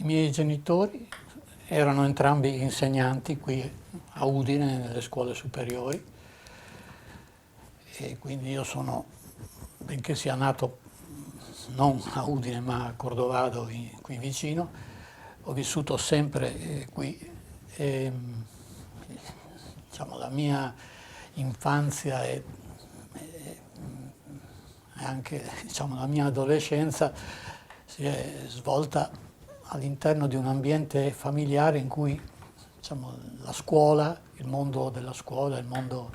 I miei genitori erano entrambi insegnanti qui a Udine, nelle scuole superiori, e quindi io sono, benché sia nato non a Udine ma a Cordovado, qui vicino, ho vissuto sempre qui. E, diciamo, la mia infanzia e anche, diciamo, la mia adolescenza si è svolta all'interno di un ambiente familiare in cui, diciamo, la scuola, il mondo della scuola, il mondo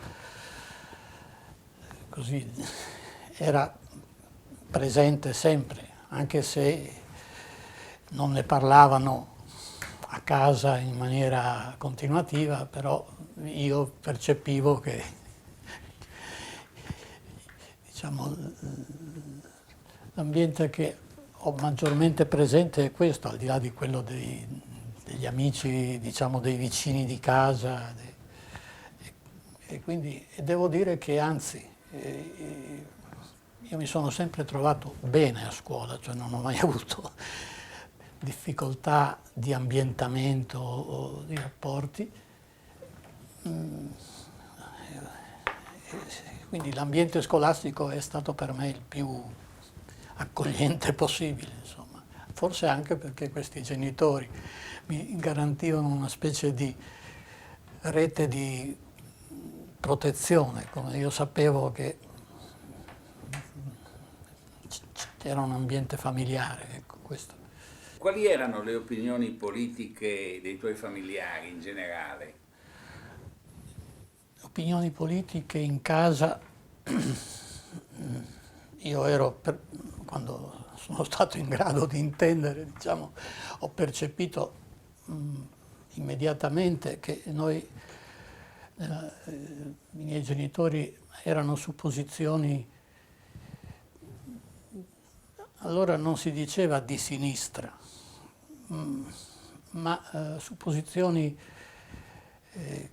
così era presente sempre, anche se non ne parlavano a casa in maniera continuativa, però io percepivo che, diciamo, l'ambiente che ho maggiormente presente è questo, al di là di quello degli amici, diciamo, dei vicini di casa. E quindi devo dire che anzi, io mi sono sempre trovato bene a scuola, cioè non ho mai avuto difficoltà di ambientamento o di rapporti. Quindi l'ambiente scolastico è stato per me il più accogliente possibile, insomma. Forse anche perché questi genitori mi garantivano una specie di rete di protezione, come io sapevo che era un ambiente familiare, ecco, questo. Quali erano le opinioni politiche dei tuoi familiari in generale? Opinioni politiche in casa, io ero, quando sono stato in grado di intendere, diciamo, ho percepito immediatamente che noi, i miei genitori erano su posizioni, allora non si diceva di sinistra, ma su posizioni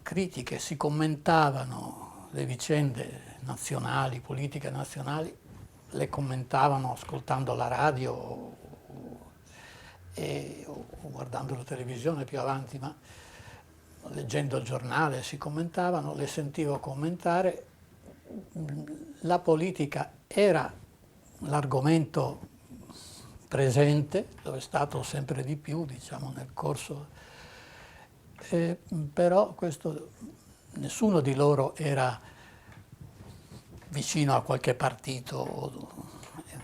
critiche, si commentavano le vicende nazionali, politiche nazionali, le commentavano ascoltando la radio o guardando la televisione più avanti, ma leggendo il giornale si commentavano, le sentivo commentare. La politica era l'argomento presente, lo è stato sempre di più, diciamo, nel corso. Però nessuno di loro era vicino a qualche partito,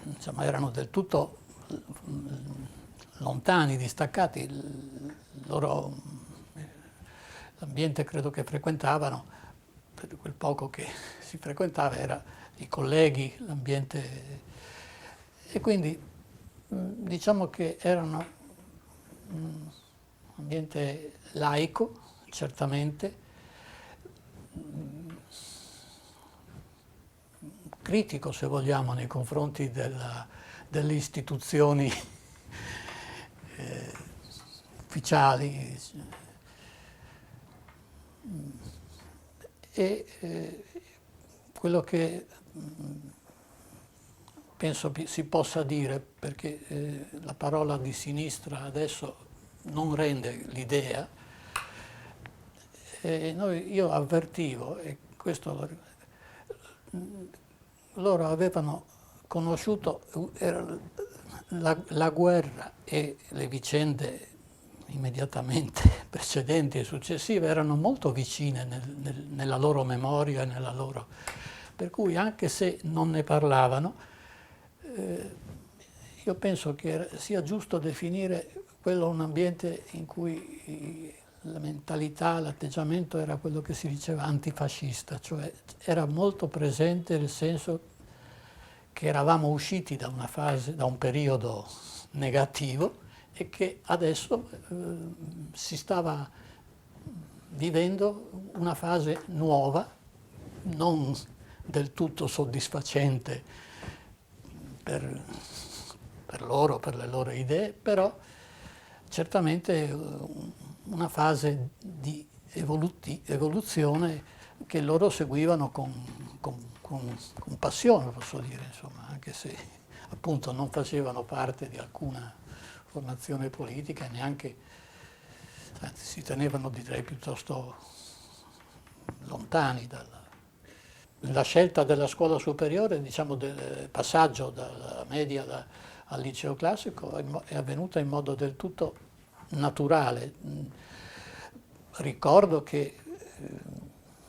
insomma, erano del tutto lontani, distaccati. L'ambiente credo che frequentavano, per quel poco che si frequentava, era i colleghi, l'ambiente, e quindi diciamo che erano un ambiente laico, certamente, critico, se vogliamo, nei confronti delle istituzioni ufficiali. E quello che penso si possa dire, perché la parola di sinistra adesso non rende l'idea, io avvertivo, e questo loro avevano conosciuto la guerra e le vicende immediatamente precedenti e successive erano molto vicine nella loro memoria, per cui anche se non ne parlavano, io penso che sia giusto definire quello un ambiente in cui la mentalità, l'atteggiamento era quello che si diceva antifascista, cioè era molto presente il senso che eravamo usciti da una fase, da un periodo negativo e che adesso si stava vivendo una fase nuova, non del tutto soddisfacente per loro, per le loro idee, però certamente una fase di evoluzione che loro seguivano con passione, posso dire, insomma, anche se appunto non facevano parte di alcuna formazione politica, e neanche, anzi, si tenevano, direi, piuttosto lontani la scelta della scuola superiore, diciamo del passaggio dalla media al liceo classico è avvenuta in modo del tutto naturale. Ricordo che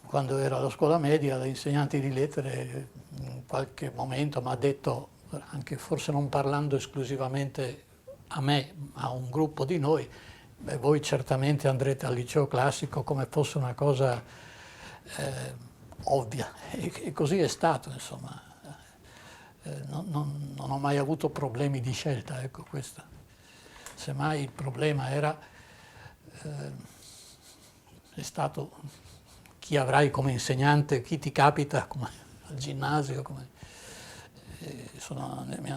quando ero alla scuola media l'insegnante di lettere in qualche momento mi ha detto, anche forse non parlando esclusivamente a me, ma a un gruppo di noi, beh, voi certamente andrete al liceo classico, come fosse una cosa ovvia, e così è stato, insomma. Non ho mai avuto problemi di scelta, ecco, questo. Semmai il problema è stato chi avrai come insegnante, chi ti capita al ginnasio. Mi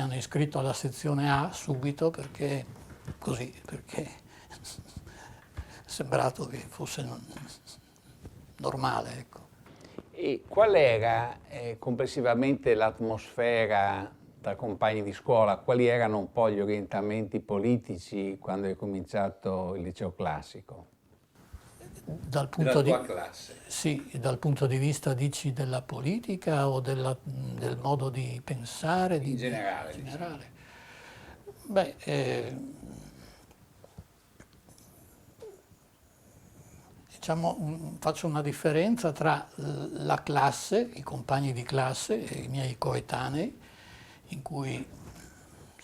hanno iscritto alla sezione A subito perché è sembrato che fosse normale, ecco. E qual era complessivamente l'atmosfera tra compagni di scuola? Quali erano un po' gli orientamenti politici quando hai cominciato il liceo classico? Della tua classe? Sì, dal punto di vista, dici, della politica o del modo di pensare? In generale. Beh, diciamo, faccio una differenza tra la classe, i compagni di classe e i miei coetanei, in cui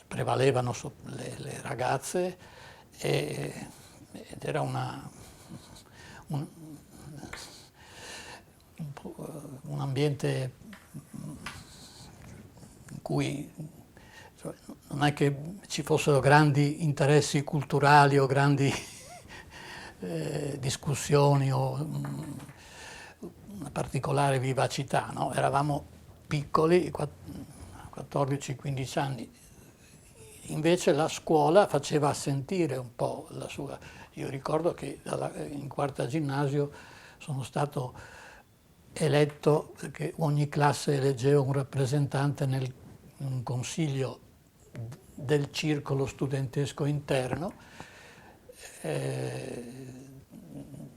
prevalevano le ragazze, ed era un ambiente in cui, cioè, non è che ci fossero grandi interessi culturali o grandi discussioni o una particolare vivacità, no? Eravamo piccoli, 14-15 anni. Invece la scuola faceva sentire un po' la sua. Io ricordo che in quarta ginnasio sono stato eletto, perché ogni classe eleggeva un rappresentante in un consiglio del circolo studentesco interno,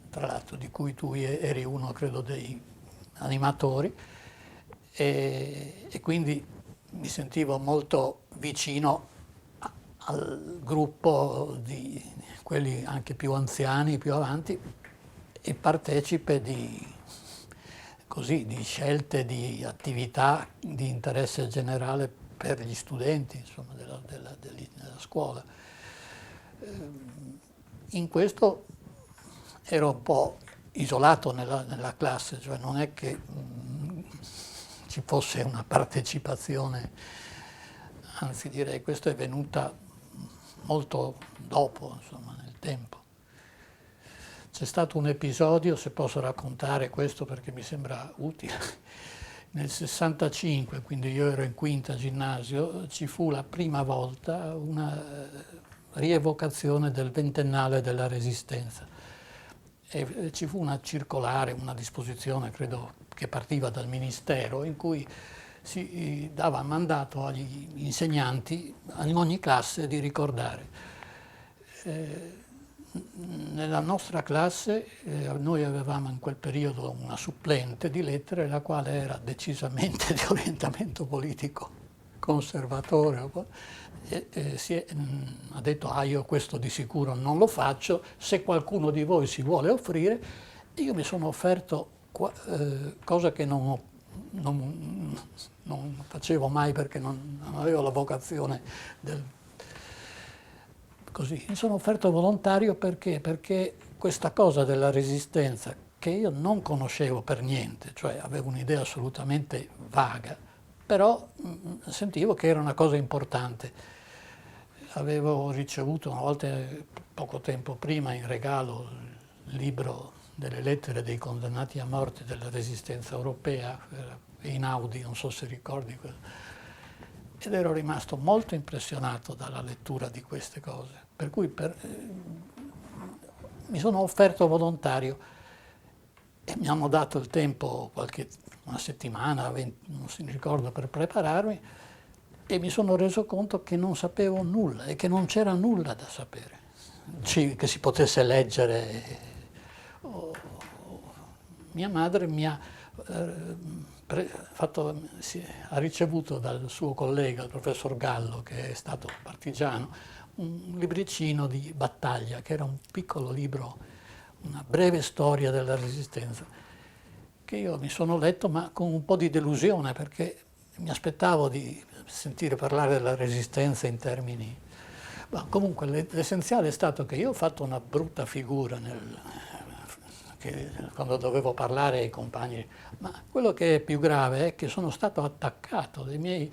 tra l'altro di cui tu eri uno, credo, dei animatori, e quindi mi sentivo molto vicino al gruppo di quelli anche più anziani, più avanti, e partecipe di scelte, di attività di interesse generale per gli studenti, insomma, della scuola. In questo ero un po' isolato nella classe, cioè non è che ci fosse una partecipazione, anzi direi questa è venuta molto dopo, insomma, nel tempo. C'è stato un episodio, se posso raccontare questo perché mi sembra utile. Nel 65, quindi io ero in quinta ginnasio, ci fu la prima volta una rievocazione del ventennale della Resistenza. E ci fu una circolare, una disposizione, credo, che partiva dal Ministero, in cui si dava mandato agli insegnanti in ogni classe di ricordare. Nella nostra classe noi avevamo in quel periodo una supplente di lettere, la quale era decisamente di orientamento politico conservatore, e ha detto: io questo di sicuro non lo faccio, se qualcuno di voi si vuole offrire. Io mi sono offerto, cosa che non facevo mai perché non avevo la vocazione così. Mi sono offerto volontario perché questa cosa della Resistenza, che io non conoscevo per niente, cioè avevo un'idea assolutamente vaga, però sentivo che era una cosa importante. Avevo ricevuto una volta, poco tempo prima, in regalo il libro delle lettere dei condannati a morte della Resistenza europea, Einaudi, non so se ricordi quello. Ed ero rimasto molto impressionato dalla lettura di queste cose, per cui mi sono offerto volontario e mi hanno dato il tempo, una settimana, non si ricordo, per prepararmi. e mi sono reso conto che non sapevo nulla e che non c'era nulla da sapere, che si potesse leggere. Mia madre mi ha, ha ricevuto dal suo collega, il professor Gallo, che è stato partigiano, un libricino di battaglia, che era un piccolo libro, una breve storia della Resistenza, che io mi sono letto, ma con un po' di delusione, perché mi aspettavo di sentire parlare della Resistenza in termini... Ma comunque l'essenziale è stato che io ho fatto una brutta figura quando dovevo parlare ai compagni, ma quello che è più grave è che sono stato attaccato dai miei...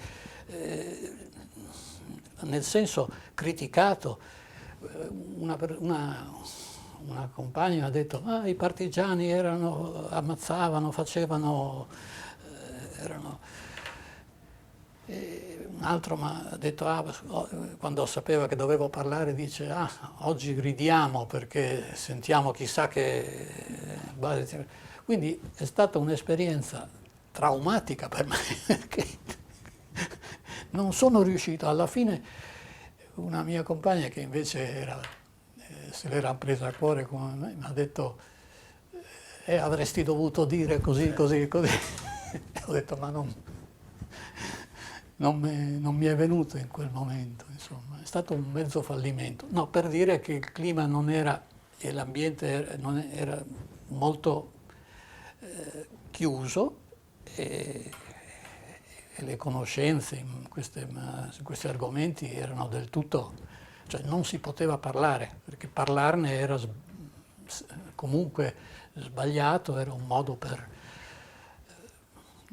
nel senso criticato. Una compagna ha detto: "Ah, i partigiani ammazzavano, facevano, erano..." E un altro mi ha detto, quando sapeva che dovevo parlare, dice: "Ah, oggi ridiamo perché sentiamo chissà che..." Quindi è stata un'esperienza traumatica per me, perché non sono riuscito. Alla fine una mia compagna, che invece se l'era presa a cuore come me, mi ha detto: avresti dovuto dire così, così, così." E ho detto: "Ma non mi è venuto in quel momento", insomma. È stato un mezzo fallimento. No, per dire che il clima non era, e l'ambiente era molto chiuso, e le conoscenze in questi argomenti erano del tutto, cioè non si poteva parlare, perché parlarne era comunque sbagliato, era un modo per...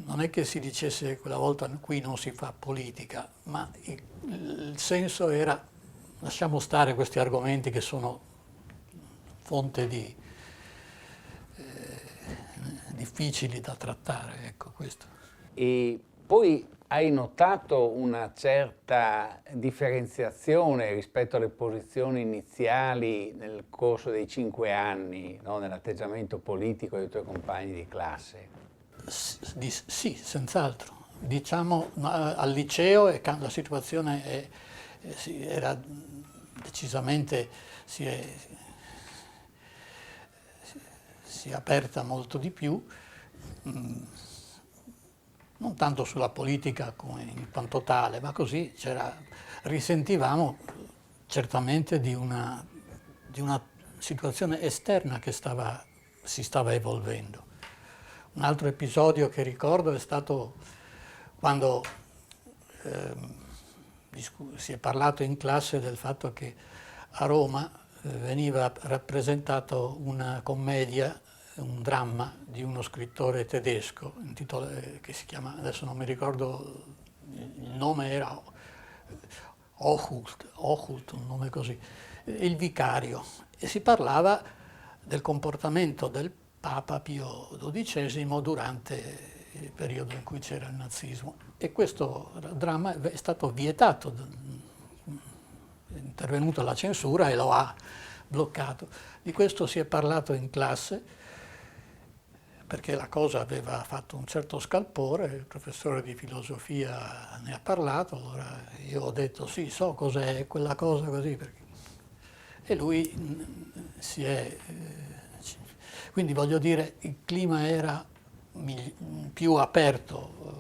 Non è che si dicesse quella volta: "Qui non si fa politica", ma il senso era: lasciamo stare questi argomenti che sono fonte difficili da trattare, ecco questo. E poi hai notato una certa differenziazione rispetto alle posizioni iniziali nel corso dei 5 anni, no? Nell'atteggiamento politico dei tuoi compagni di classe? Sì, senz'altro. Diciamo, al liceo la situazione era decisamente, si è aperta molto di più, non tanto sulla politica come in quanto tale, ma così risentivamo certamente di una situazione esterna che si stava evolvendo. Un altro episodio che ricordo è stato quando si è parlato in classe del fatto che a Roma veniva rappresentato una commedia, un dramma di uno scrittore tedesco che si chiama, adesso non mi ricordo, il nome era Ochult, un nome così, Il vicario, e si parlava del comportamento del Papa Pio XII durante il periodo in cui c'era il nazismo, e questo dramma è stato vietato, è intervenuta la censura e lo ha bloccato. Di questo si è parlato in classe, perché la cosa aveva fatto un certo scalpore, il professore di filosofia ne ha parlato, allora io ho detto: "Sì, so cos'è quella cosa così", e lui si è... Quindi voglio dire, il clima era più aperto,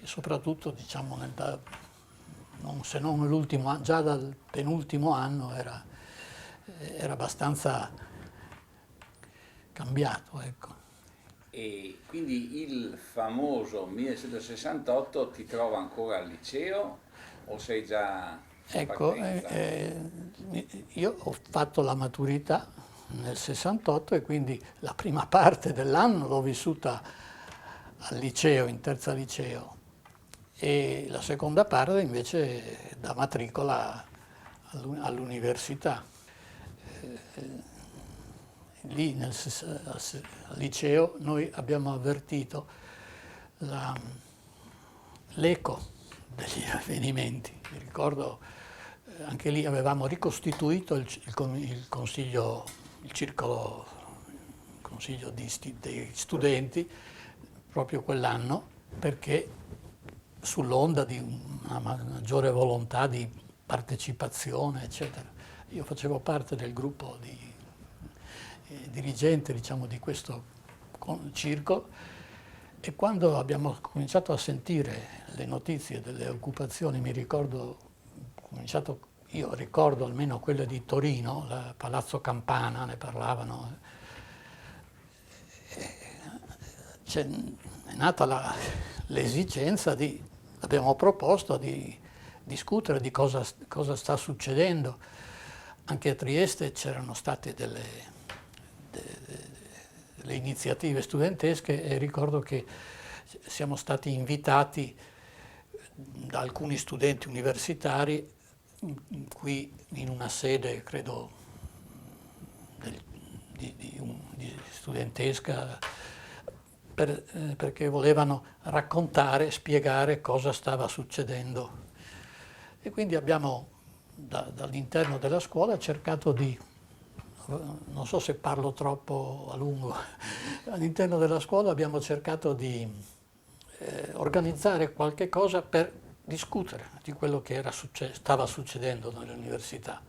e soprattutto, diciamo, se non l'ultimo anno, già dal penultimo anno era abbastanza cambiato, ecco. E quindi il famoso 1968 ti trova ancora al liceo o sei già in Ecco, partenza? io ho fatto la maturità nel 68 e quindi la prima parte dell'anno l'ho vissuta al liceo, in terza liceo, e la seconda parte invece da matricola all'università. Lì al liceo noi abbiamo avvertito l'eco degli avvenimenti. Mi ricordo, anche lì avevamo ricostituito il consiglio, il circolo, il consiglio dei studenti proprio quell'anno, perché sull'onda di una maggiore volontà di partecipazione, eccetera. Io facevo parte del gruppo di dirigente, diciamo, di questo circo, e quando abbiamo cominciato a sentire le notizie delle occupazioni, io ricordo almeno quelle di Torino, la Palazzo Campana, ne parlavano. È nata l'esigenza abbiamo proposto di discutere di cosa sta succedendo. Anche a Trieste c'erano state delle iniziative studentesche, e ricordo che siamo stati invitati da alcuni studenti universitari qui in una sede, credo, di studentesca, perché volevano raccontare, spiegare cosa stava succedendo. E quindi abbiamo dall'interno della scuola cercato non so se parlo troppo a lungo, all'interno della scuola abbiamo cercato di organizzare qualche cosa per discutere di quello che stava succedendo nell'università.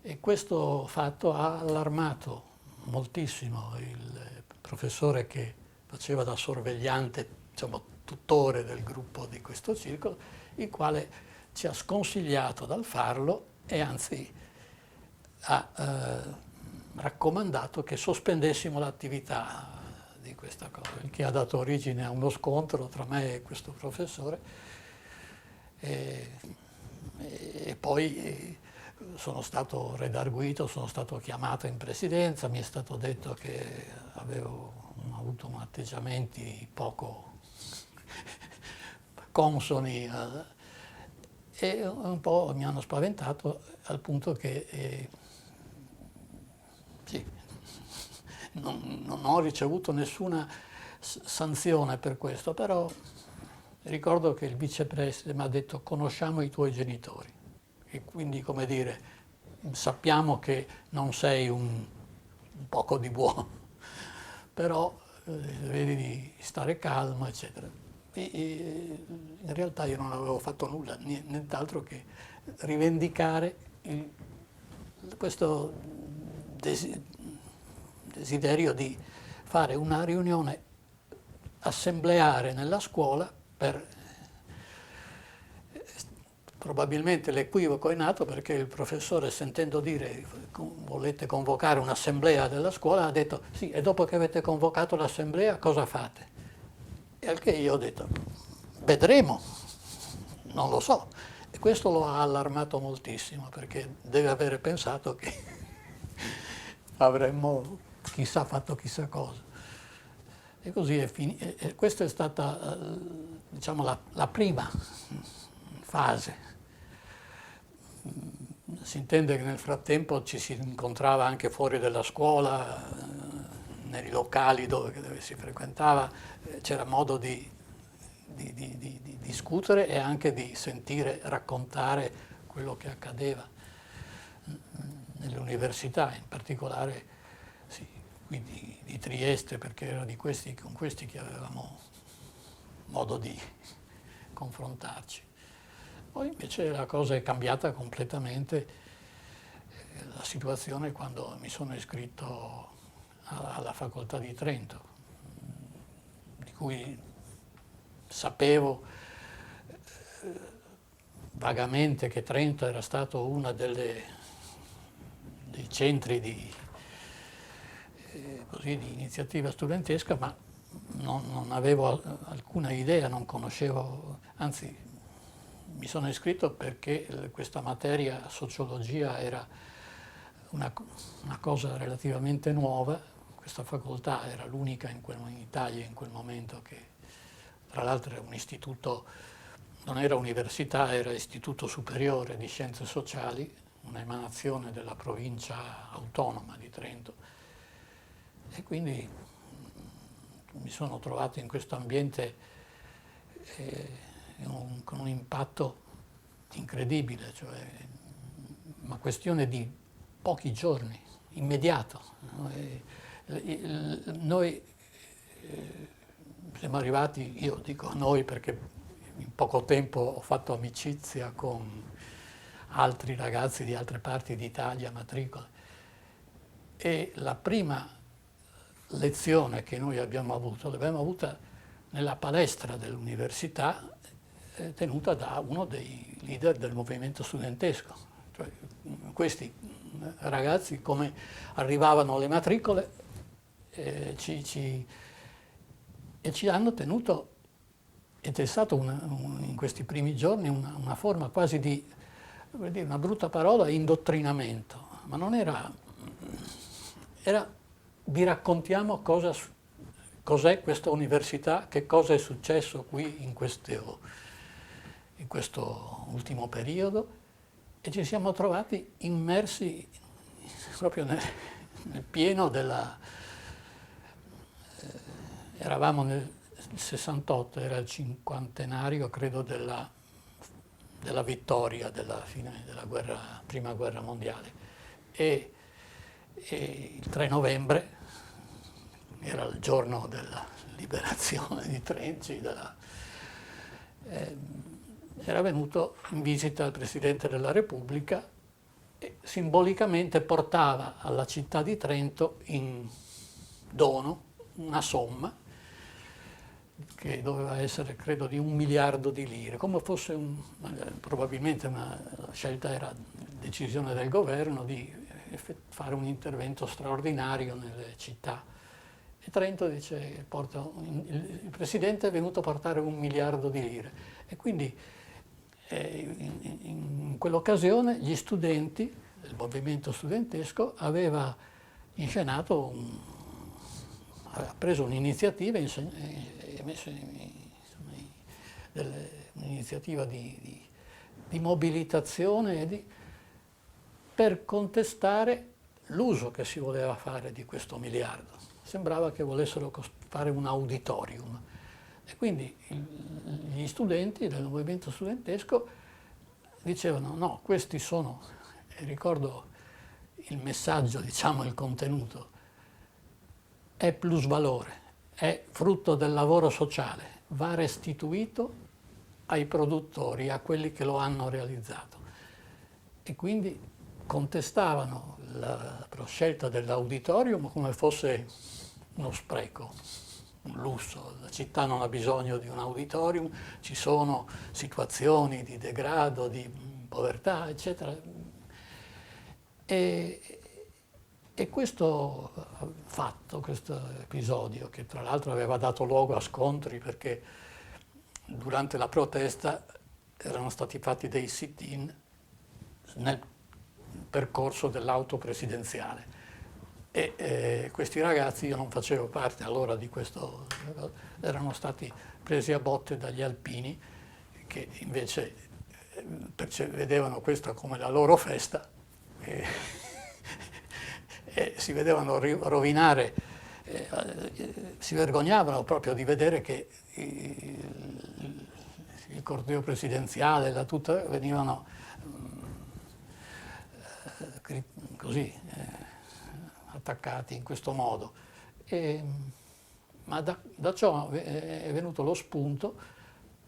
E questo fatto ha allarmato moltissimo il professore che faceva da sorvegliante, diciamo, tutore del gruppo di questo circolo, il quale ci ha sconsigliato dal farlo e anzi ha raccomandato che sospendessimo l'attività di questa cosa, il che ha dato origine a uno scontro tra me e questo professore, e poi sono stato redarguito, sono stato chiamato in presidenza, mi è stato detto che avevo avuto atteggiamenti poco consoni, e un po' mi hanno spaventato, al punto che sì, non ho ricevuto nessuna sanzione per questo, però ricordo che il vicepresidente mi ha detto: conosciamo i tuoi genitori, e quindi, come dire, sappiamo che non sei un poco di buono, però vedi di stare calmo, eccetera. E in realtà io non avevo fatto nulla, nient'altro che rivendicare questo desiderio di fare una riunione assembleare nella scuola probabilmente l'equivoco è nato perché il professore, sentendo dire volete convocare un'assemblea della scuola, ha detto sì, e dopo che avete convocato l'assemblea cosa fate? E al che io ho detto vedremo, non lo so. E questo lo ha allarmato moltissimo, perché deve avere pensato che avremmo chissà fatto chissà cosa. E così è finito. Questa è stata, diciamo, la prima fase. Si intende che nel frattempo ci si incontrava anche fuori dalla scuola, nei locali dove si frequentava, c'era modo di discutere e anche di sentire raccontare quello che accadeva nell'università, in particolare sì, qui di Trieste, perché era con questi che avevamo modo di confrontarci. Poi invece la cosa è cambiata completamente, la situazione, quando mi sono iscritto alla facoltà di Trento, di cui sapevo vagamente che Trento era stato uno dei centri di iniziativa studentesca, ma non avevo alcuna idea, non conoscevo, anzi mi sono iscritto perché questa materia, sociologia, era una cosa relativamente nuova. Questa facoltà era l'unica in Italia in quel momento, che tra l'altro era un istituto, non era università, era istituto superiore di scienze sociali, un'emanazione della provincia autonoma di Trento. E quindi mi sono trovato in questo ambiente con un impatto incredibile, cioè una questione di pochi giorni, immediato. Noi siamo arrivati, io dico noi perché in poco tempo ho fatto amicizia con altri ragazzi di altre parti d'Italia, matricole. E la prima lezione che noi abbiamo avuto, l'abbiamo avuta nella palestra dell'università, tenuta da uno dei leader del movimento studentesco. Cioè, questi ragazzi, come arrivavano alle matricole, ci hanno tenuto, ed è stato in questi primi giorni una forma quasi di, per dire una brutta parola, indottrinamento, ma non era vi raccontiamo cos'è questa università, che cosa è successo qui in questo ultimo periodo, e ci siamo trovati immersi proprio nel pieno della... eravamo nel 68, era il cinquantenario, credo, della vittoria della fine della prima guerra mondiale. E il 3 novembre era il giorno della liberazione di Trento, era venuto in visita il Presidente della Repubblica e simbolicamente portava alla città di Trento in dono una somma che doveva essere, credo, di 1 miliardo di lire, come fosse probabilmente la scelta era decisione del governo di fare un intervento straordinario nelle città. E Trento dice, il Presidente è venuto a portare 1 miliardo di lire. E quindi in quell'occasione gli studenti, il movimento studentesco, aveva inscenato, aveva preso un'iniziativa e messo un'iniziativa di mobilitazione per contestare l'uso che si voleva fare di questo miliardo. Sembrava che volessero fare un auditorium. E quindi gli studenti del movimento studentesco dicevano no, questi sono, e ricordo il messaggio, diciamo il contenuto, è plusvalore, è frutto del lavoro sociale, va restituito ai produttori, a quelli che lo hanno realizzato. E quindi contestavano la scelta dell'auditorium come fosse uno spreco, un lusso. La città non ha bisogno di un auditorium, ci sono situazioni di degrado, di povertà, eccetera. E questo fatto, questo episodio, che tra l'altro aveva dato luogo a scontri perché durante la protesta erano stati fatti dei sit-in nel percorso dell'auto presidenziale. E questi ragazzi, io non facevo parte allora di questo, erano stati presi a botte dagli alpini che invece vedevano questa come la loro festa e si vedevano rovinare, si vergognavano proprio di vedere che il corteo presidenziale, la tuta, venivano così attaccati in questo modo. Ma da ciò è venuto lo spunto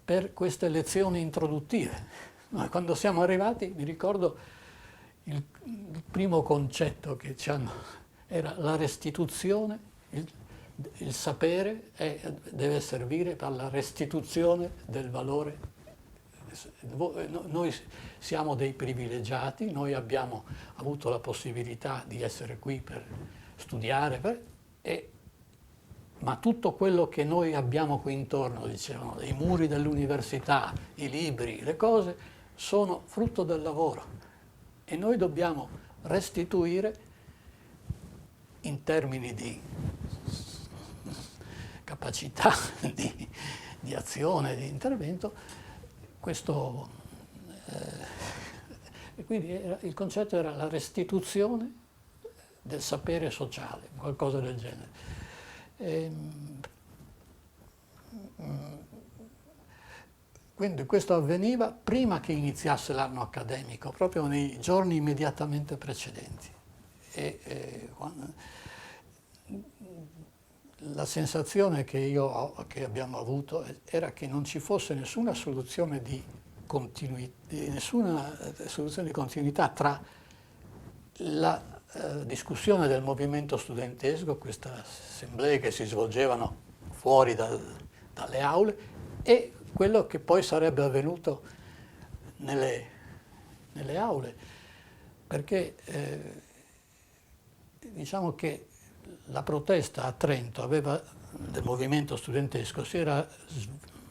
per queste lezioni introduttive. Noi quando siamo arrivati, mi ricordo, il primo concetto che ci hanno era la restituzione, il sapere deve servire per la restituzione del valore. Noi siamo dei privilegiati, noi abbiamo avuto la possibilità di essere qui per studiare, ma tutto quello che noi abbiamo qui intorno, dicevano, i muri dell'università, i libri, le cose, sono frutto del lavoro e noi dobbiamo restituire in termini di capacità di azione, di intervento, questo, e quindi il concetto era la restituzione del sapere sociale, qualcosa del genere. Quindi questo avveniva prima che iniziasse l'anno accademico, proprio nei giorni immediatamente precedenti. la sensazione che abbiamo avuto era che non ci fosse nessuna soluzione di continuità tra la discussione del movimento studentesco, queste assemblee che si svolgevano fuori dalle aule, e quello che poi sarebbe avvenuto nelle aule, perché diciamo che la protesta a Trento del movimento studentesco si era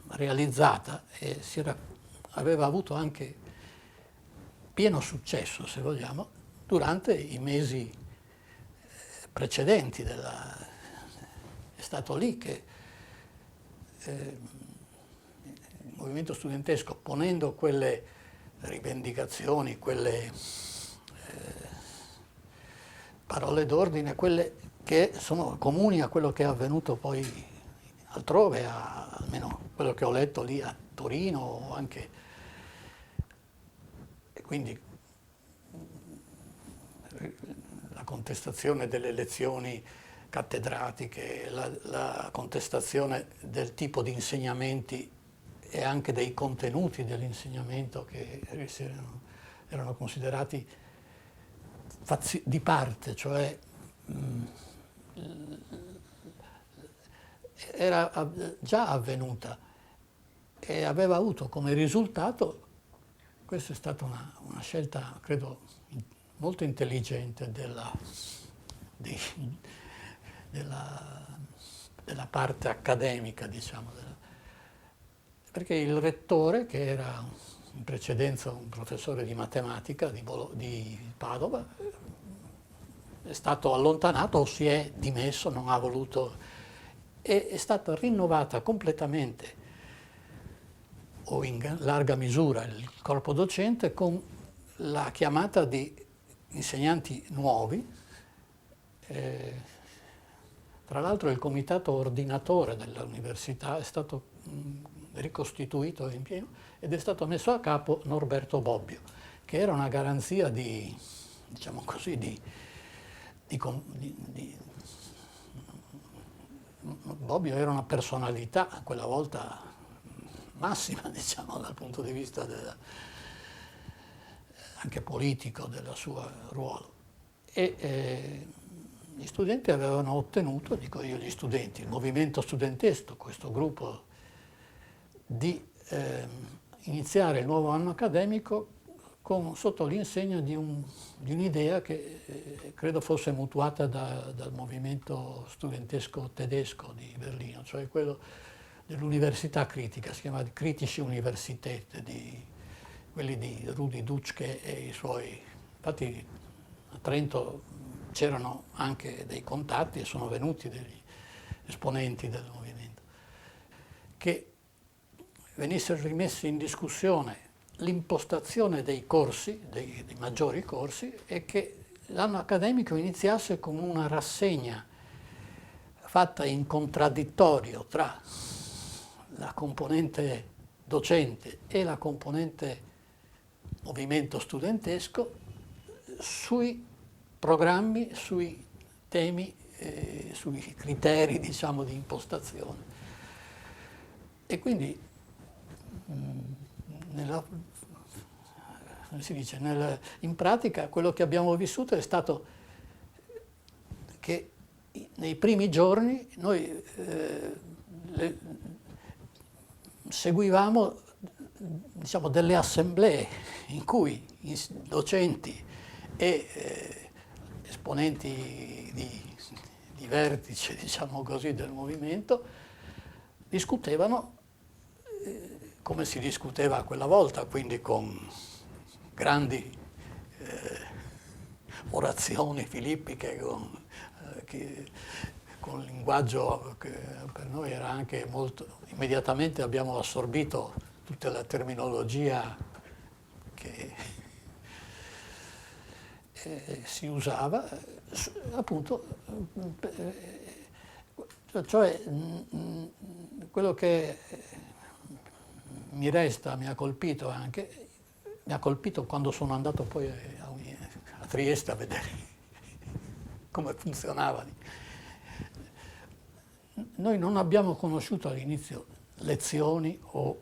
realizzata e aveva avuto anche pieno successo, se vogliamo, durante i mesi precedenti. È stato lì che il movimento studentesco, ponendo quelle rivendicazioni, quelle parole d'ordine, quelle che sono comuni a quello che è avvenuto poi altrove, almeno quello che ho letto lì a Torino anche. E quindi la contestazione delle lezioni cattedratiche, la contestazione del tipo di insegnamenti e anche dei contenuti dell'insegnamento che erano considerati di parte, cioè era già avvenuta e aveva avuto come risultato, questa è stata una scelta, credo, molto intelligente della parte accademica, diciamo, perché il rettore, che era in precedenza un professore di matematica di Padova, è stato allontanato o si è dimesso, non ha voluto, e è stata rinnovata completamente o in larga misura il corpo docente con la chiamata di insegnanti nuovi. Tra l'altro il comitato ordinatore dell'università è stato ricostituito in pieno ed è stato messo a capo Norberto Bobbio, che era una garanzia diciamo così, Bobbio era una personalità a quella volta massima, diciamo, dal punto di vista anche politico del suo ruolo. E gli studenti avevano ottenuto, dico io gli studenti, il movimento studentesco, questo gruppo, di iniziare il nuovo anno accademico sotto l'insegna di un'idea che credo fosse mutuata dal movimento studentesco tedesco di Berlino, cioè quello dell'università critica, si chiama Kritische Universität, quelli di Rudi Dutschke e i suoi. Infatti a Trento c'erano anche dei contatti e sono venuti degli esponenti del movimento, che venisse rimessa in discussione l'impostazione dei corsi, dei maggiori corsi, e che l'anno accademico iniziasse con una rassegna fatta in contraddittorio tra la componente docente e la componente movimento studentesco sui programmi, sui temi, sui criteri, diciamo, di impostazione. E quindi come si dice, in pratica quello che abbiamo vissuto è stato che nei primi giorni noi seguivamo, diciamo, delle assemblee in cui i docenti e esponenti di vertice, diciamo così, del movimento discutevano come si discuteva quella volta, quindi con grandi orazioni filippiche, con linguaggio che per noi era anche molto. Immediatamente abbiamo assorbito tutta la terminologia che si usava, appunto, cioè quello che mi ha colpito anche, mi ha colpito quando sono andato poi a Trieste a vedere come funzionava noi non abbiamo conosciuto all'inizio lezioni o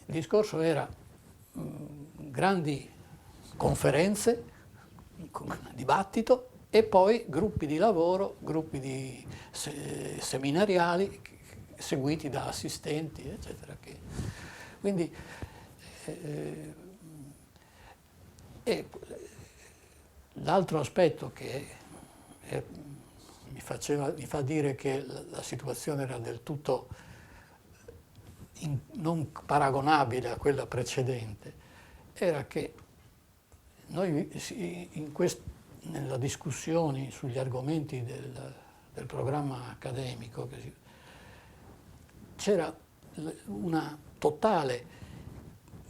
il discorso era grandi conferenze, dibattito e poi gruppi di lavoro, gruppi di seminariali seguiti da assistenti, eccetera. Quindi l'altro aspetto che mi fa dire che la situazione era del tutto non paragonabile a quella precedente era che noi nella discussione sugli argomenti del programma accademico c'era una totale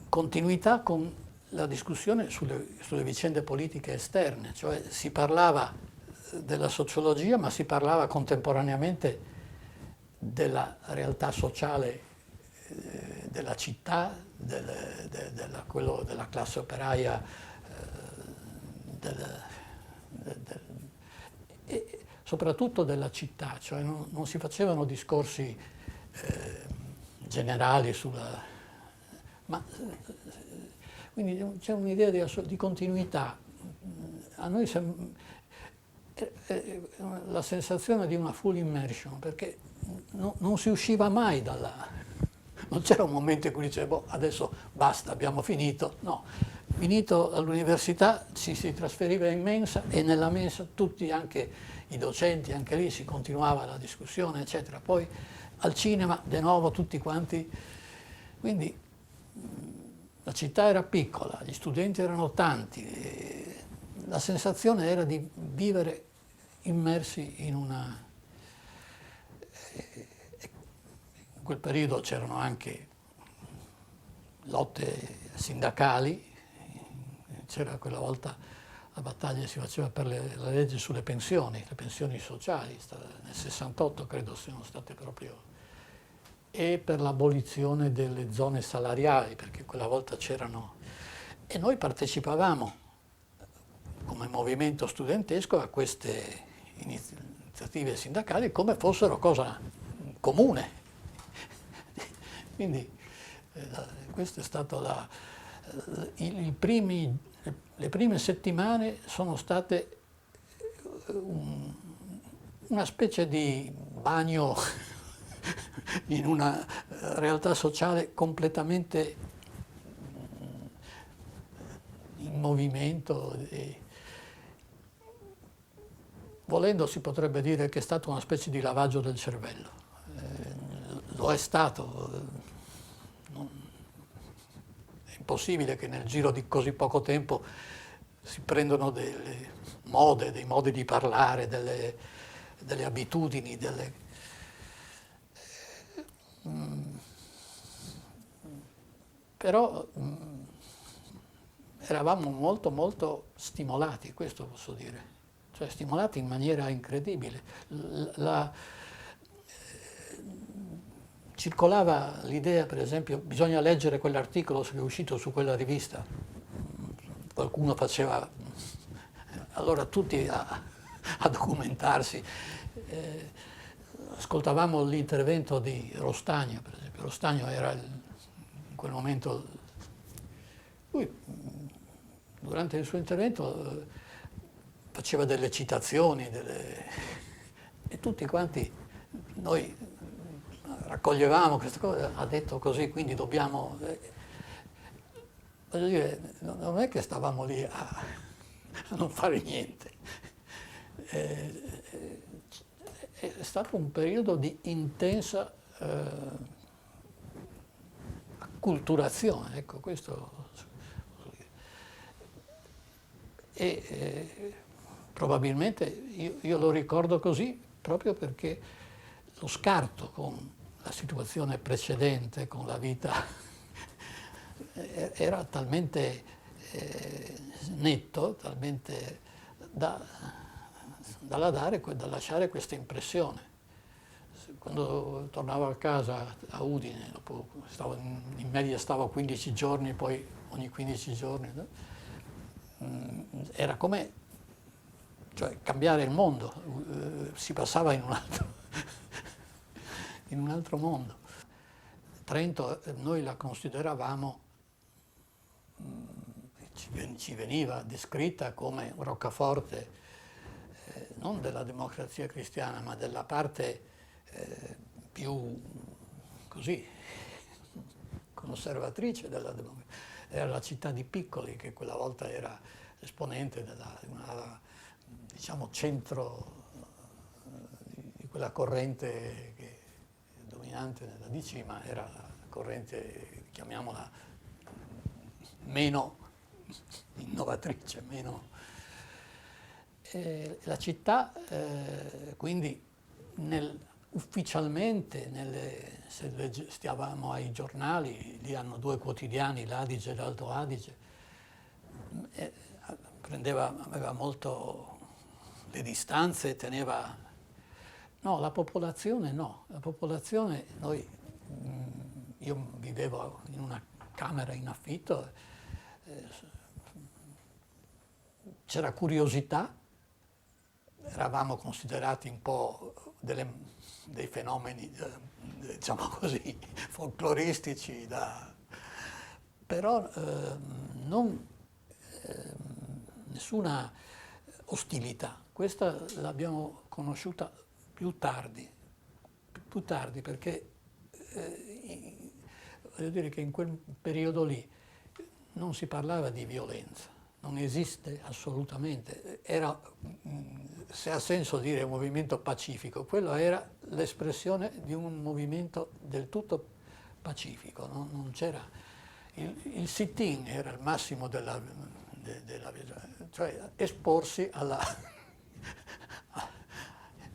continuità con la discussione sulle vicende politiche esterne, cioè si parlava della sociologia ma si parlava contemporaneamente della realtà sociale della città, della classe operaia, e soprattutto della città, cioè non si facevano discorsi generali quindi c'è un'idea di continuità. A noi la sensazione di una full immersion, perché non si usciva mai non c'era un momento in cui dicevo adesso basta, abbiamo finito. No, finito all'università ci si trasferiva in mensa e nella mensa tutti, anche i docenti, anche lì si continuava la discussione, eccetera. Poi al cinema, di nuovo, tutti quanti. Quindi la città era piccola, gli studenti erano tanti, la sensazione era di vivere immersi in una... In quel periodo c'erano anche lotte sindacali, c'era quella volta la battaglia si faceva per la legge sulle pensioni, le pensioni sociali, nel 68 credo siano state proprio, e per l'abolizione delle zone salariali, perché quella volta c'erano, e noi partecipavamo come movimento studentesco a queste iniziative sindacali come fossero cosa comune. Quindi questo è stato le prime settimane sono state una specie di bagno in una realtà sociale completamente in movimento. Volendo si potrebbe dire che è stato una specie di lavaggio del cervello. Lo è stato. È impossibile che nel giro di così poco tempo si prendano dei modi di parlare, delle abitudini, però eravamo molto molto stimolati, questo posso dire, cioè stimolati in maniera incredibile. Circolava l'idea, per esempio, bisogna leggere quell'articolo che è uscito su quella rivista, qualcuno faceva, allora tutti a documentarsi. Ascoltavamo l'intervento di Rostagno, per esempio. Rostagno era in quel momento, lui durante il suo intervento faceva delle citazioni, e tutti quanti noi raccoglievamo queste cose, ha detto così, quindi dobbiamo... voglio dire, non è che stavamo lì a non fare niente. È stato un periodo di intensa acculturazione, ecco, questo. E probabilmente io lo ricordo così proprio perché lo scarto con la situazione precedente, con la vita, era talmente netto, talmente da lasciare questa impressione. Quando tornavo a casa a Udine, in media stavo 15 giorni, poi ogni 15 giorni, no? Era come cambiare il mondo, si passava in un altro. in un altro mondo. Trento noi la consideravamo, ci veniva descritta come un roccaforte non della Democrazia Cristiana, ma della parte più così conservatrice della democrazia. Era la città di Piccoli, che quella volta era esponente diciamo, centro di quella corrente che è dominante nella DC, ma era la corrente, chiamiamola, meno innovatrice, meno... la città, quindi, ufficialmente, se stiavamo ai giornali, lì hanno 2 quotidiani, l'Adige e l'Alto Adige, aveva molto le distanze, teneva... No, la popolazione no. La popolazione, io vivevo in una camera in affitto, c'era curiosità, eravamo considerati un po' dei fenomeni, diciamo così, folcloristici, però nessuna ostilità. Questa l'abbiamo conosciuta più tardi perché voglio dire che in quel periodo lì non si parlava di violenza, non esiste assolutamente. Era, se ha senso dire movimento pacifico, quello era l'espressione di un movimento del tutto pacifico, non c'era... Il sit-in era il massimo cioè esporsi alla...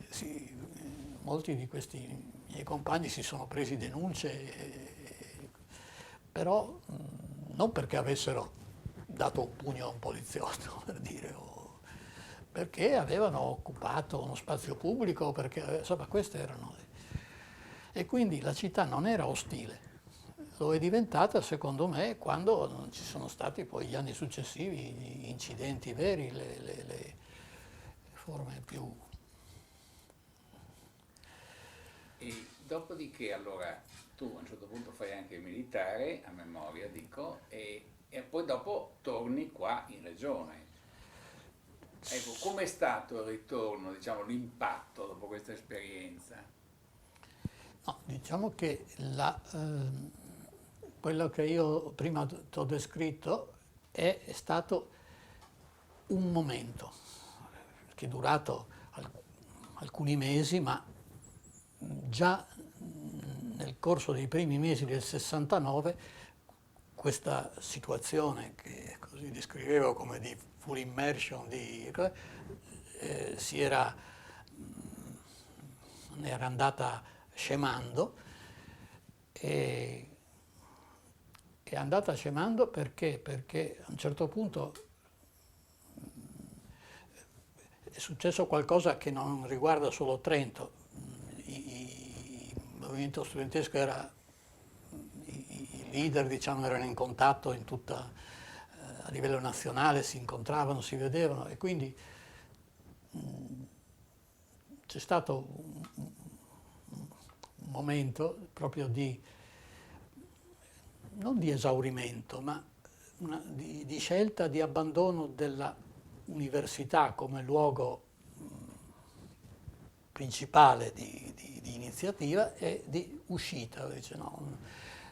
Sì, molti di questi miei compagni si sono presi denunce, però non perché avessero dato un pugno a un poliziotto, per dire, o perché avevano occupato uno spazio pubblico, perché, insomma, queste erano... E quindi la città non era ostile. Lo è diventata, secondo me, quando ci sono stati poi gli anni successivi, gli incidenti veri, le forme più... E dopodiché, allora, tu a un certo punto fai anche il militare, a memoria dico, e poi dopo torni qua in regione. Ecco, com'è stato il ritorno, diciamo, l'impatto dopo questa esperienza? No, diciamo che quello che io prima ti ho descritto è stato un momento che è durato alcuni mesi, ma già nel corso dei primi mesi del 69 questa situazione che così descrivevo come di full immersion, ne era andata scemando, e è andata scemando perché a un certo punto è successo qualcosa che non riguarda solo Trento. Il movimento studentesco i leader, diciamo, erano in contatto a livello nazionale, si incontravano, si vedevano, e quindi c'è stato un momento proprio non di esaurimento, ma di scelta di abbandono della università come luogo principale di iniziativa e di uscita. Invece no.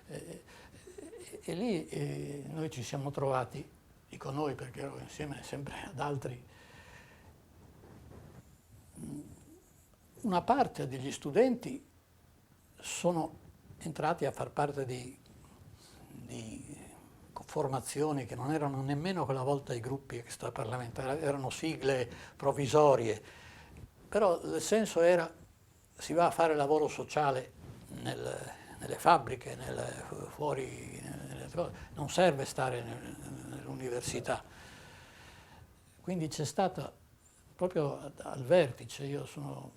E lì noi ci siamo trovati, dico noi perché ero insieme sempre ad altri, una parte degli studenti sono entrati a far parte di formazioni che non erano nemmeno quella volta i gruppi extraparlamentari, erano sigle provvisorie, però il senso era: si va a fare lavoro sociale nelle fabbriche, fuori, non serve stare nell'università. Quindi c'è stata proprio al vertice, io sono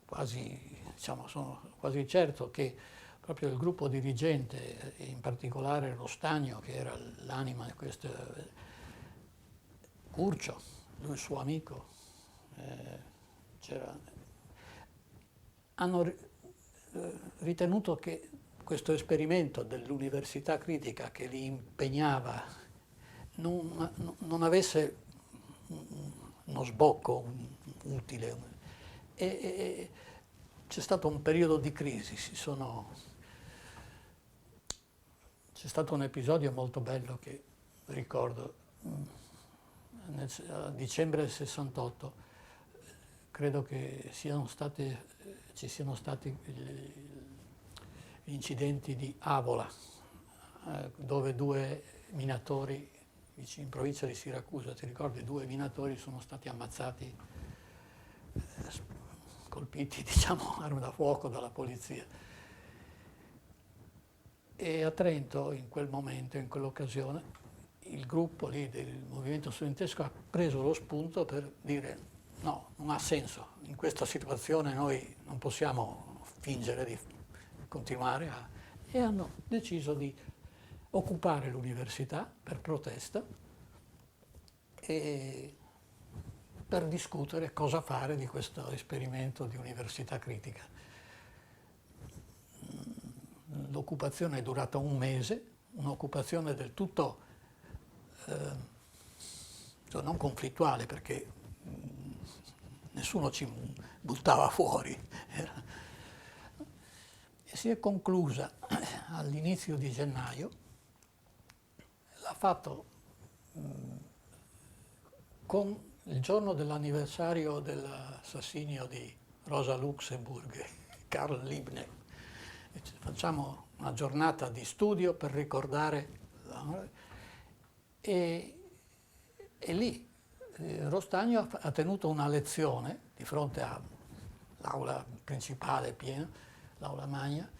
quasi certo che proprio il gruppo dirigente, in particolare lo Stagno, che era l'anima di questo, Curcio, lui suo amico, hanno ritenuto che questo esperimento dell'università critica che li impegnava non avesse uno sbocco utile. E c'è stato un periodo di crisi, c'è stato un episodio molto bello che ricordo, a dicembre del 68, credo che ci siano stati gli incidenti di Avola, dove due minatori in provincia di Siracusa, ti ricordi, 2 minatori sono stati ammazzati, colpiti, diciamo, arma da fuoco dalla polizia. E a Trento, in quel momento, in quell'occasione, il gruppo lì del movimento studentesco ha preso lo spunto per dire no, non ha senso, in questa situazione noi non possiamo fingere di continuare e hanno deciso di occupare l'università per protesta e per discutere cosa fare di questo esperimento di università critica. L'occupazione è durata un mese, un'occupazione del tutto non conflittuale, perché nessuno ci buttava fuori. E si è conclusa all'inizio di gennaio. L'ha fatto con il giorno dell'anniversario dell'assassinio di Rosa Luxemburg e Karl Liebknecht. Facciamo una giornata di studio per ricordare e lì Rostagno ha tenuto una lezione di fronte all'aula principale piena, l'aula magna,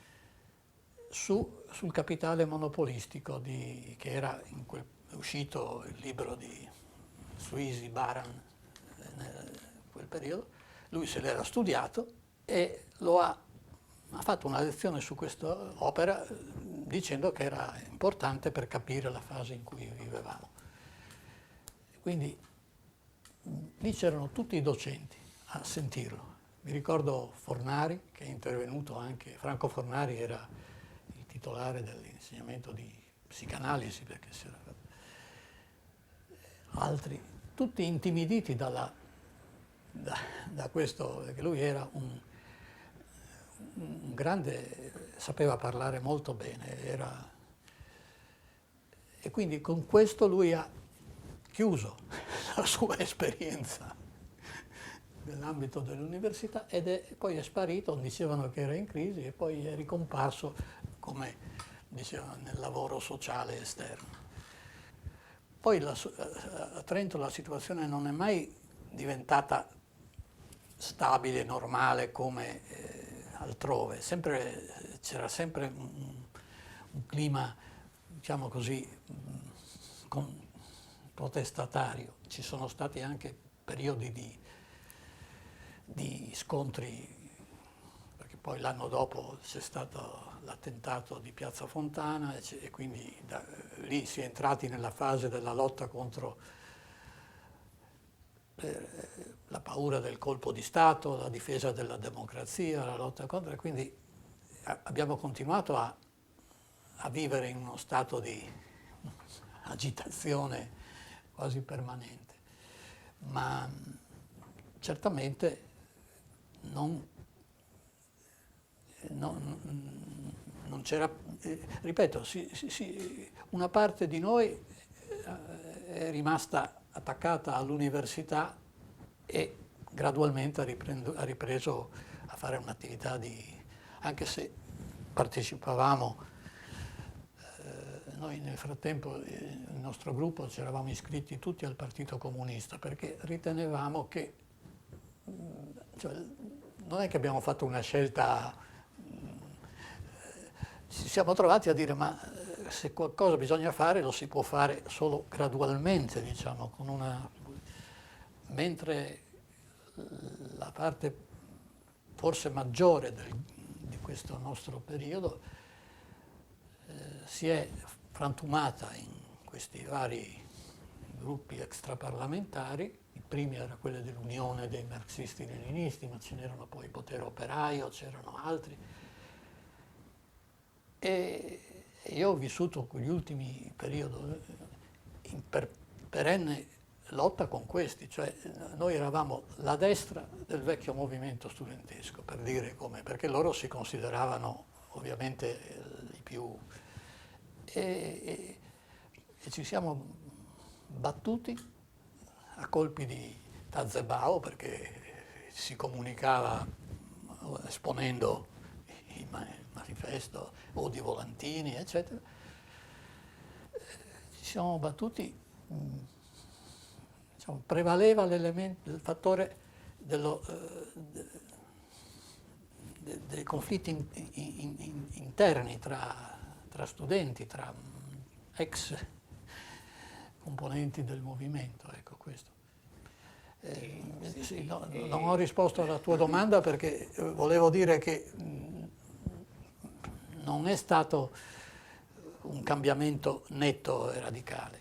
sul capitale monopolistico che era uscito il libro di Suisi Baran in quel periodo. Lui se l'era studiato e ha fatto una lezione su questa opera dicendo che era importante per capire la fase in cui vivevamo. Quindi lì c'erano tutti i docenti a sentirlo. Mi ricordo Fornari, che è intervenuto anche, Franco Fornari era il titolare dell'insegnamento di psicanalisi, perché c'era altri, tutti intimiditi da questo, perché lui era un grande, sapeva parlare molto bene, e quindi con questo lui ha chiuso la sua esperienza nell'ambito dell'università poi è sparito, dicevano che era in crisi e poi è ricomparso, come dicevano, nel lavoro sociale esterno. Poi a Trento la situazione non è mai diventata stabile, normale come altrove, c'era sempre un clima, diciamo così, protestatario. Ci sono stati anche periodi di scontri, perché poi l'anno dopo c'è stato l'attentato di Piazza Fontana e quindi lì si è entrati nella fase della lotta contro la paura del colpo di Stato, la difesa della democrazia, la lotta contro, e quindi abbiamo continuato a vivere in uno stato di agitazione quasi permanente, ma certamente non c'era, ripeto, una parte di noi è rimasta attaccata all'università e gradualmente ha ripreso a fare un'attività anche se partecipavamo, noi nel frattempo nel nostro gruppo ci eravamo iscritti tutti al Partito Comunista perché ritenevamo che, cioè, non è che abbiamo fatto una scelta, ci siamo trovati a dire ma se qualcosa bisogna fare lo si può fare solo gradualmente, diciamo, mentre la parte forse maggiore di questo nostro periodo si è frantumata in questi vari gruppi extraparlamentari. I primi erano quelli dell'Unione dei marxisti-leninisti, ma ce n'erano poi Potere Operaio, c'erano altri, E io ho vissuto quegli ultimi periodi in perenne lotta con questi, cioè noi eravamo la destra del vecchio movimento studentesco, per dire come, perché loro si consideravano ovviamente i più... E ci siamo battuti a colpi di tazebao, perché si comunicava esponendo il manifesto o di volantini, eccetera. Ci siamo battuti, diciamo, prevaleva l'elemento, il fattore dei conflitti interni tra studenti, tra ex componenti del movimento, ecco questo. Sì, no, non ho risposto alla tua domanda perché volevo dire che non è stato un cambiamento netto e radicale.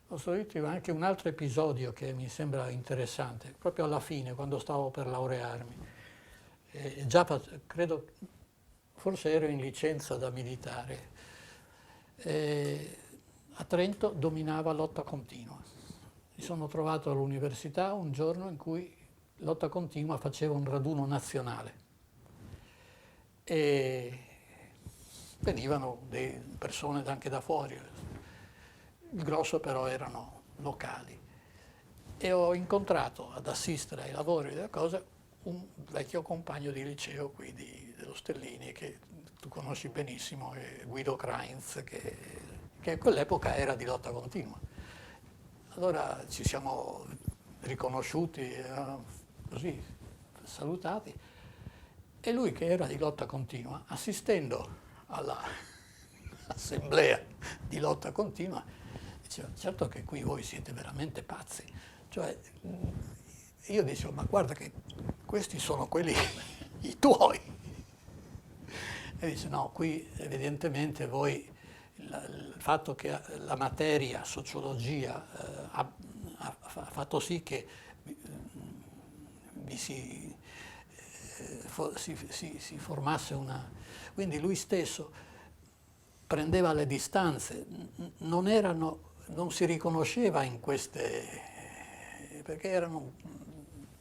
Posso dirti anche un altro episodio che mi sembra interessante, proprio alla fine, quando stavo per laurearmi. Credo, forse ero in licenza da militare. A Trento dominava lotta continua. Mi sono trovato all'università un giorno in cui lotta continua faceva un raduno nazionale e venivano persone anche da fuori, il grosso però erano locali. E ho incontrato ad assistere ai lavori della cosa un vecchio compagno di liceo qui dello Stellini, che tu conosci benissimo, Guido Krainz, che a quell'epoca era di lotta continua. Allora ci siamo riconosciuti, così salutati, e lui, che era di lotta continua, assistendo all'assemblea di lotta continua, diceva: certo che qui voi siete veramente pazzi. Cioè, io dicevo: ma guarda che questi sono quelli i tuoi. E dice: no, qui evidentemente voi, il fatto che la materia, sociologia, ha fatto sì che vi si formasse una... Quindi lui stesso prendeva le distanze, non si riconosceva in queste... perché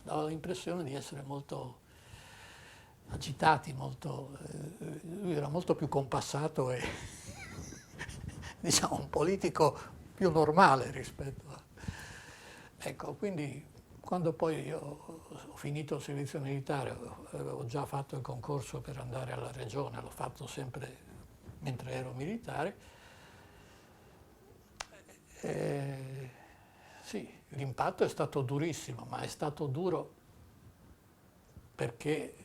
dava l'impressione di essere molto agitati, lui era molto più compassato e diciamo un politico più normale rispetto a... Ecco, quindi quando poi io ho finito il servizio militare, avevo già fatto il concorso per andare alla regione, l'ho fatto sempre mentre ero militare. Sì, l'impatto è stato durissimo, ma è stato duro perché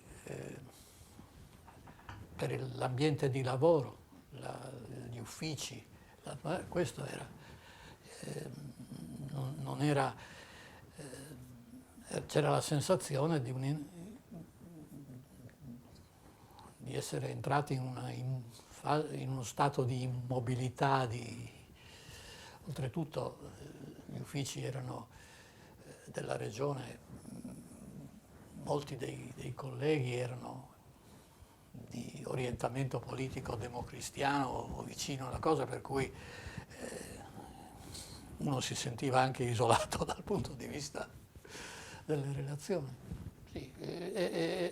per l'ambiente di lavoro, gli uffici, questo era, non era, c'era la sensazione di essere entrati in uno stato di immobilità, oltretutto gli uffici erano della regione, molti dei colleghi erano di orientamento politico democristiano o vicino alla cosa, per cui uno si sentiva anche isolato dal punto di vista delle relazioni. Sì,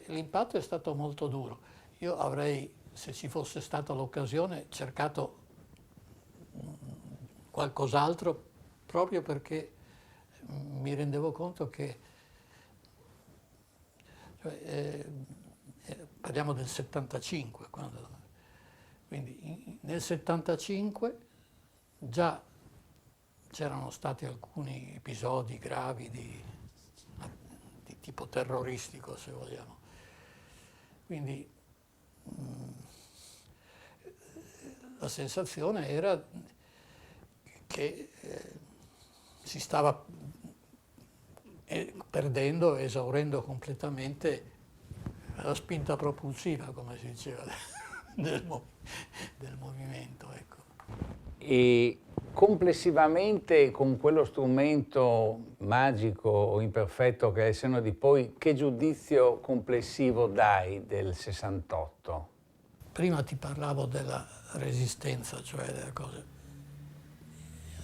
l'impatto è stato molto duro. Io avrei, se ci fosse stata l'occasione, cercato qualcos'altro, proprio perché mi rendevo conto che, cioè, parliamo del 75, quindi nel 75 già c'erano stati alcuni episodi gravi di tipo terroristico, se vogliamo. Quindi la sensazione era che si stava perdendo, esaurendo completamente la spinta propulsiva, come si diceva, del movimento. Ecco. E complessivamente, con quello strumento magico o imperfetto che è il senno di poi, che giudizio complessivo dai del 68? prima ti parlavo della resistenza, cioè delle cose.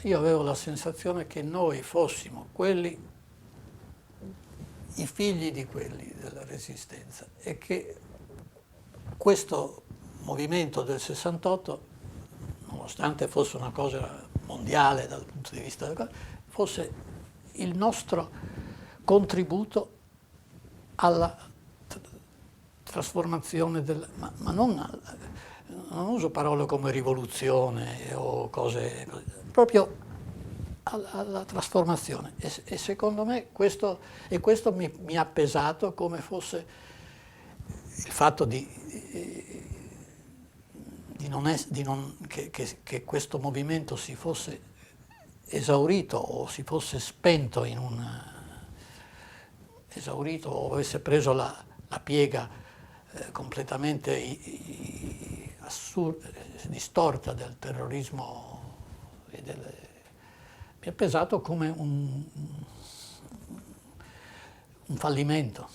Io avevo la sensazione che noi fossimo quelli, i figli di quelli della resistenza, e che questo movimento del 68, nonostante fosse una cosa mondiale dal punto di vista del fosse il nostro contributo alla trasformazione ma non uso parole come rivoluzione o cose così, proprio alla trasformazione. E secondo me questo mi ha pesato come fosse il fatto che questo movimento si fosse esaurito o si fosse spento esaurito o avesse preso la piega completamente distorta del terrorismo e mi è pesato come un fallimento,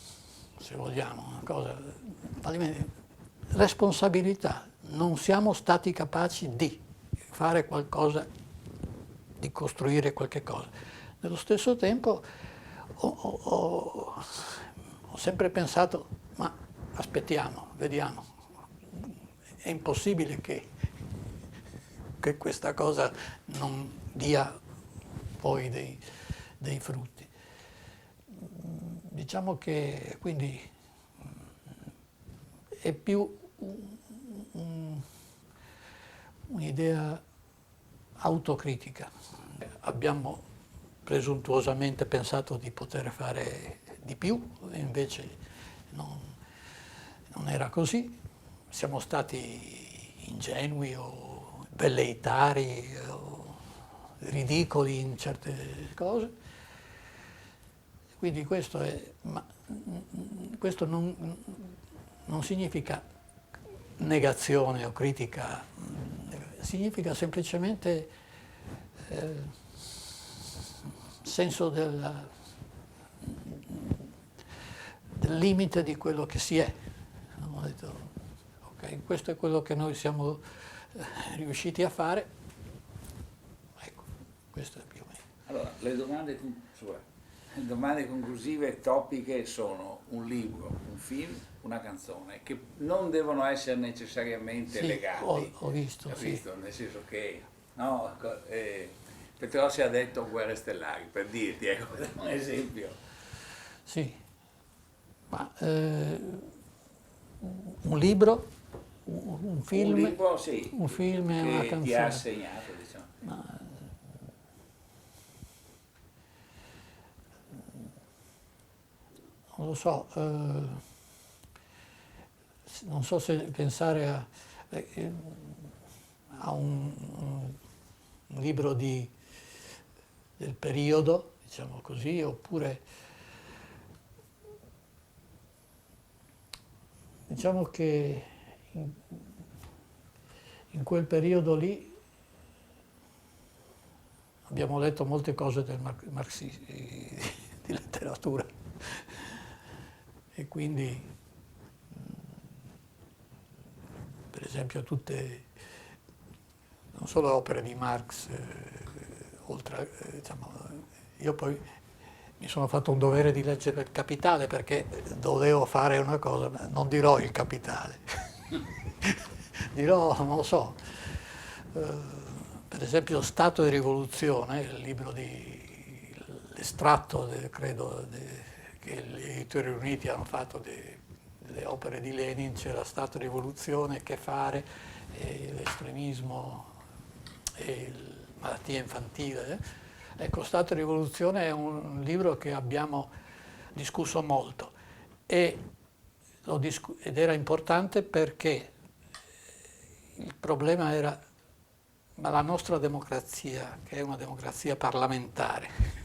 se vogliamo, una cosa, un fallimento. Responsabilità, non siamo stati capaci di fare qualcosa, di costruire qualche cosa. Nello stesso tempo ho sempre pensato, ma aspettiamo, vediamo, è impossibile che questa cosa non dia poi dei frutti. Diciamo che quindi è più un'idea autocritica. Abbiamo presuntuosamente pensato di poter fare di più, e invece non era così. Siamo stati ingenui o velleitari o ridicoli in certe cose. Quindi questo non significa negazione o critica, significa semplicemente senso del limite di quello che si è. Ho detto, ok, questo è quello che noi siamo riusciti a fare, ecco, questo è più o meno. Allora, le domande conclusive topiche sono un libro, un film, una canzone, che non devono essere necessariamente Sì, legati. ho visto, Capito? sì. Nel senso che no, Petrossi ha detto Guerre stellari, per dirti, ecco, un esempio. Sì, ma un libro, un film, Un libro, sì, un film e una che canzone. ti ha segnato, diciamo. Non lo so, non so se pensare a un libro del periodo, diciamo così, oppure diciamo che in quel periodo lì abbiamo letto molte cose del di letteratura e quindi per esempio tutte, non solo opere di Marx, oltre, diciamo, io poi mi sono fatto un dovere di leggere il Capitale perché dovevo fare una cosa, non dirò il Capitale, dirò, non lo so, per esempio Stato e Rivoluzione, il libro l'estratto, credo, che gli editori uniti hanno fatto delle opere di Lenin, c'era Stato e Rivoluzione, Che fare, l'estremismo e la malattia infantile. Ecco, Stato e Rivoluzione è un libro che abbiamo discusso molto ed era importante perché il problema era, ma la nostra democrazia, che è una democrazia parlamentare,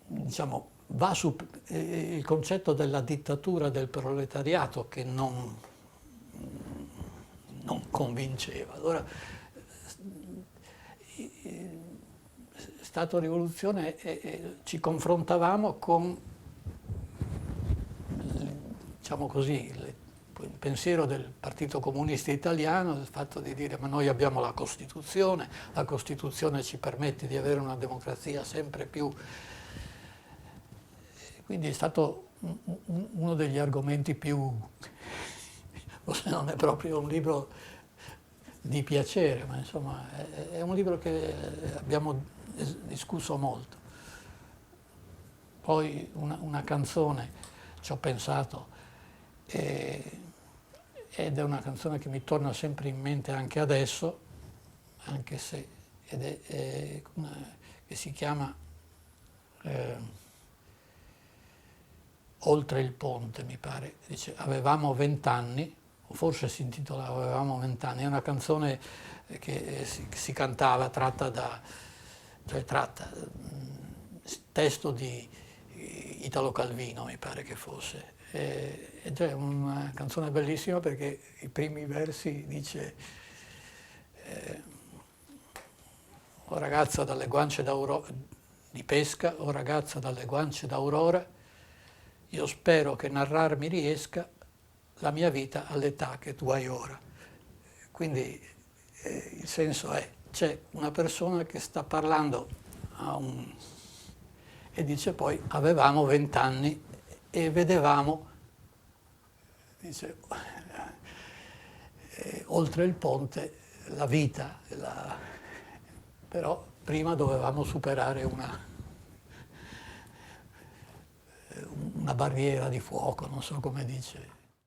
diciamo, va su il concetto della dittatura del proletariato che non convinceva. Allora, Stato Rivoluzione ci confrontavamo con diciamo così, il pensiero del Partito Comunista Italiano, il fatto di dire ma noi abbiamo la Costituzione ci permette di avere una democrazia sempre più... Quindi è stato uno degli argomenti più... Forse non è proprio un libro di piacere, ma insomma è un libro che abbiamo discusso molto. Poi una canzone, ci ho pensato, ed è una canzone che mi torna sempre in mente anche adesso, anche se che si chiama Oltre il ponte, mi pare. Dice avevamo 20 anni, o forse si intitolava Avevamo 20 anni. È una canzone che si cantava, testo di Italo Calvino, mi pare che fosse. Ed è una canzone bellissima perché i primi versi dice o ragazza dalle guance di pesca, o ragazza dalle guance d'aurora, io spero che narrarmi riesca la mia vita all'età che tu hai ora. Quindi il senso è, c'è una persona che sta parlando e dice poi avevamo 20 anni e vedevamo, dice, oltre il ponte la vita, però prima dovevamo superare una barriera di fuoco, non so come dice.